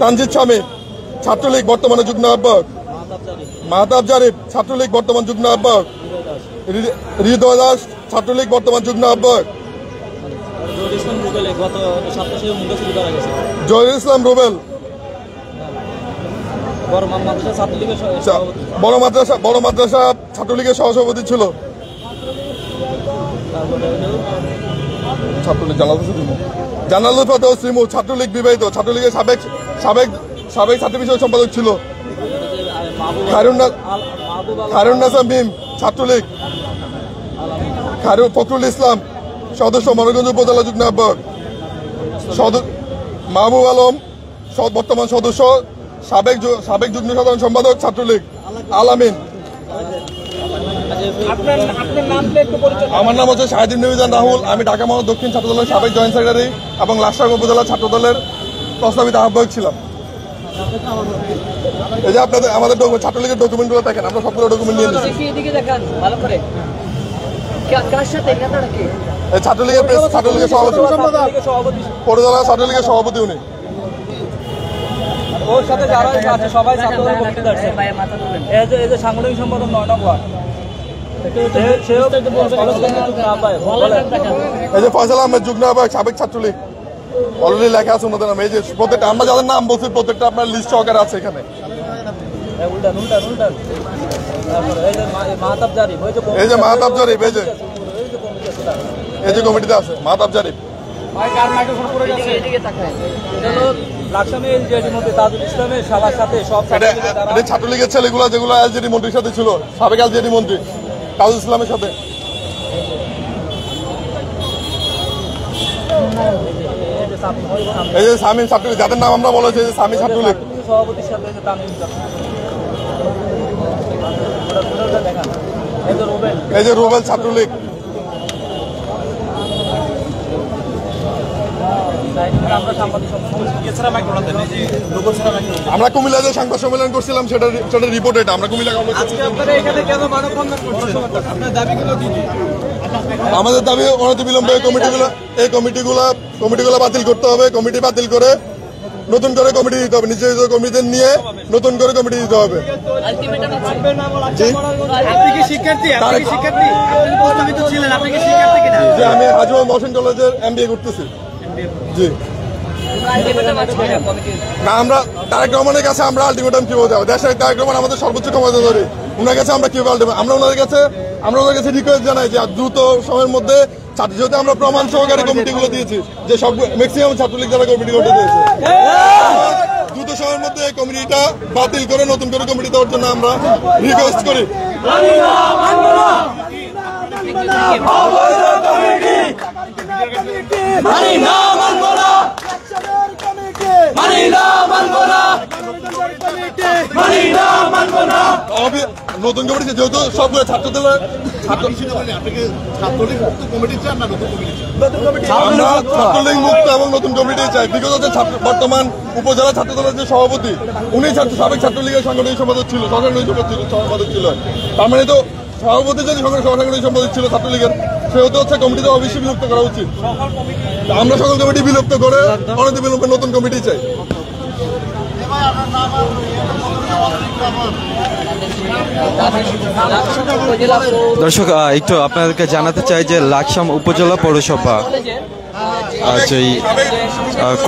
তানজিদ শামী ছাত্রলীগ বর্তমানে যুগ্ম আহ্বায়ক, মাহতাব জারিফ ছাত্রলীগ বর্তমান যুগ্ম আহ্বায়ক, হৃদয় দাস ছাত্রলীগ বর্তমান যুগ্ম আহ্বায়ক, জহিরুল ইসলাম রুবেল বড় মাদ্রাসা ছাত্রলীগের সহসভাপতি ছিল। ছাত্রলীগ জানালুল ফাতেহ শ্রীমু ছাত্রলীগ বিবাহিত, ছাত্রলীগের সাবেক ছাত্র বিষয়ক সম্পাদক ছিল। খায়রুন নাসা মিম ছাত্রলীগ, ফখরুল ইসলাম সদস্য মনোরঞ্জন উপজেলা যুগ্ম আহ্বায়ক, মাহবুব আলম বর্তমান সদস্য সাবেক যুগ্ম সাধারণ সম্পাদক ছাত্রলীগ। আলামিন। আমার নাম হচ্ছে শাহিদুল নিবিজান রাহুল। আমি ঢাকা মহানগর দক্ষিণ ছাত্রদলের সাবেক জয়েন্ট সেক্রেটারি এবং লাকসাম উপজেলা ছাত্রদলের প্রস্তাবিত আহ্বায়ক ছিলাম। এই যে আপনাদের আমাদের ছাত্রলীগের ডকুমেন্টগুলো দেখেন, আমরা সবগুলো ডকুমেন্ট নিয়ে নিচ্ছি। ছাত্রলীগের সভাপতি, পৌরজেলা ছাত্রলীগের সভাপতি উনি। ওর সাথে যারা আছে সবাই ছাত্রদলের কমিটিতে আছে। এই যে সাংগঠনিক সম্পাদক ৯ নং ওয়ার্ড, এই যে ফয়সাল আহমেদ যুগ্ম আহ্বায়ক সাবেক ছাত্রলীগ, অলরেডি লেখা আছে ওনাদের নাম। এই যে প্রত্যেকটা আমরা যাদের নাম বলছি প্রত্যেকটা আপনার লিস্ট সহকারে আছে এখানে। এই যে মাহতাব জারিফ, এই যে কমিটিতে আছে মাহতাব জারিফ। ছাত্রলীগের ছেলেগুলো যেগুলো এলজেডি মন্ত্রীর সাথে ছিল, সাবেক এলজেডি মন্ত্রী তাজুল ইসলামের সাথে। এই যে শামীম ছাত্রলীগ, যাদের নাম আমরা বলেছি শামীম ছাত্রলীগ। এই যে রুবেল ছাত্রলীগ। আমরা কুমিল্লা যে সংবাদ সম্মেলন করছিলাম সেটা রিপোর্ট এটা। আমরা কুমিল্লা আমাদের দাবি অনতিবিলম্বে এই কমিটিগুলো বাতিল করতে হবে। কমিটি বাতিল করে নতুন করে কমিটি দিতে হবে, নিচে কমিটিদের নিয়ে নতুন করে কমিটি দিতে হবে। আমি হাজী মহসিন কলেজের MBA করতেছি। জি না, আমরা তারেক রহমানের কাছে আমরা আলটিমেটাম কিভাবে দেবো? দেশের তারেক রহমান আমাদের সর্বোচ্চ ক্ষমতা ধরে, ওনার কাছে আমরা কিভাবে আলটিমেটাম? আমরা ওনার কাছে রিকোয়েস্ট জানাই যে দ্রুত সময়ের মধ্যে, যেহেতু আমরা প্রমাণ সহকারে কমিটিগুলো দিয়েছি যে সব ম্যাক্সিমাম ছাত্রলীগ যারা কমিটি করতে দিয়েছে, দ্রুত সময়ের মধ্যে এই কমিটিটা বাতিল করে নতুন করে কমিটি দেওয়ার জন্য আমরা রিকোয়েস্ট করি। নতুন কমিটি যেহেতু সবগুলো ছাত্রলীগ মুক্ত এবং নতুন কমিটি চাই। বিগত বর্তমান উপজেলা ছাত্রদলের যে সভাপতি উনি সাবেক ছাত্রলীগের সাংগঠনিক সম্পাদক ছিল, সম্পাদক ছিল। তার মানে তো সভাপতি যদি সাংগঠনিক সম্পাদক ছিল ছাত্রলীগের, সেহেতু হচ্ছে কমিটিতে অবশ্যই বিলুপ্ত করা উচিত। আমরা সকল কমিটি বিলুপ্ত করে অনতিবিলম্বে নতুন কমিটি চাই। দর্শক, একটু আপনাদেরকে জানাতে চাই যে লাকসাম উপজেলা পৌরসভা যেই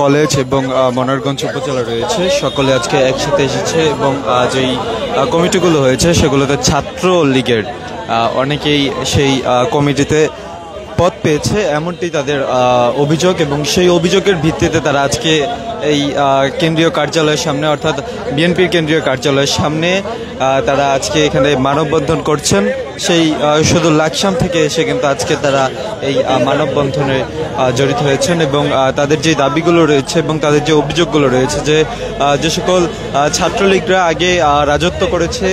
কলেজ এবং মনোহরগঞ্জ উপজেলা রয়েছে, সকলে আজকে একসাথে এসেছে এবং যেই কমিটিগুলো হয়েছে সেগুলোতে ছাত্র লীগের অনেকেই সেই কমিটিতে পদ পেয়েছে এমনটি তাদের অভিযোগ, এবং সেই অভিযোগের ভিত্তিতে তারা আজকে এই কেন্দ্রীয় কার্যালয়ের সামনে, অর্থাৎ বিএনপির কেন্দ্রীয় কার্যালয়ের সামনে তারা আজকে এখানে মানববন্ধন করছেন। সেই শুধু লাকসাম থেকে এসে কিন্তু আজকে তারা এই মানববন্ধনে জড়িত হয়েছেন এবং তাদের যে দাবিগুলো রয়েছে এবং তাদের যে অভিযোগগুলো রয়েছে যে সকল ছাত্রলীগরা আগে রাজত্ব করেছে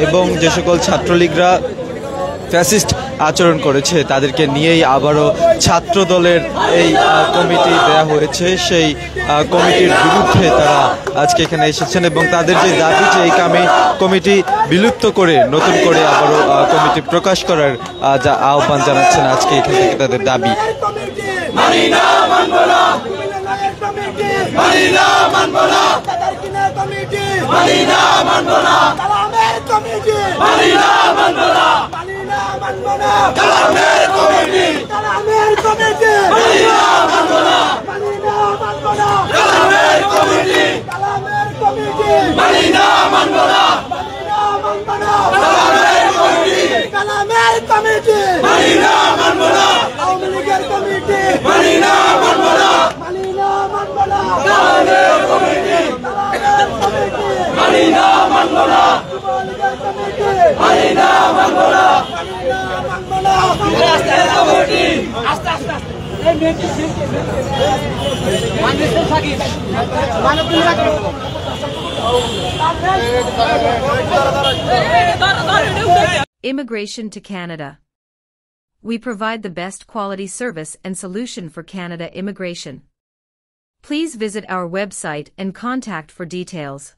এবং যে সকল ছাত্রলীগরা ফ্যাসিস্ট আচরণ করেছে তাদেরকে নিয়েই আবারও ছাত্র দলের এই কমিটি দেয়া হয়েছে। সেই কমিটির বিরুদ্ধে তারা আজকে এখানে এসেছেন এবং তাদের যে দাবি যে এই কমিটি বিলুপ্ত করে নতুন করে আবারও কমিটি প্রকাশ করার যা আহ্বান জানাচ্ছেন আজকে এখান থেকে তাদের দাবি। কমিটি মানি না মানবো না দাদার কিনা কমিটি মানি না মানবো না কালামের কমিটি মানি না মানবো না মানি না মানবো না কালামের কমিটি কালামের কমিটি মানি না মানবো না মানি না মানবো না কালামের কমিটি কালামের কমিটি মানি না মানবো না মানি না মানবো না কালামের কমিটি কালামের কমিটি মানি না মানবো না আওয়ামী লীগের কমিটি মানি না মানবো না মানি না মানবো না কালামের কমিটি কালামের কমিটি মানি না মানবো না যুবলীগের কমিটি মানি না মানবো না মানি না মানবো না committee Immigration to Canada. We provide the best quality service and solution for Canada immigration. Please visit our website and contact for details.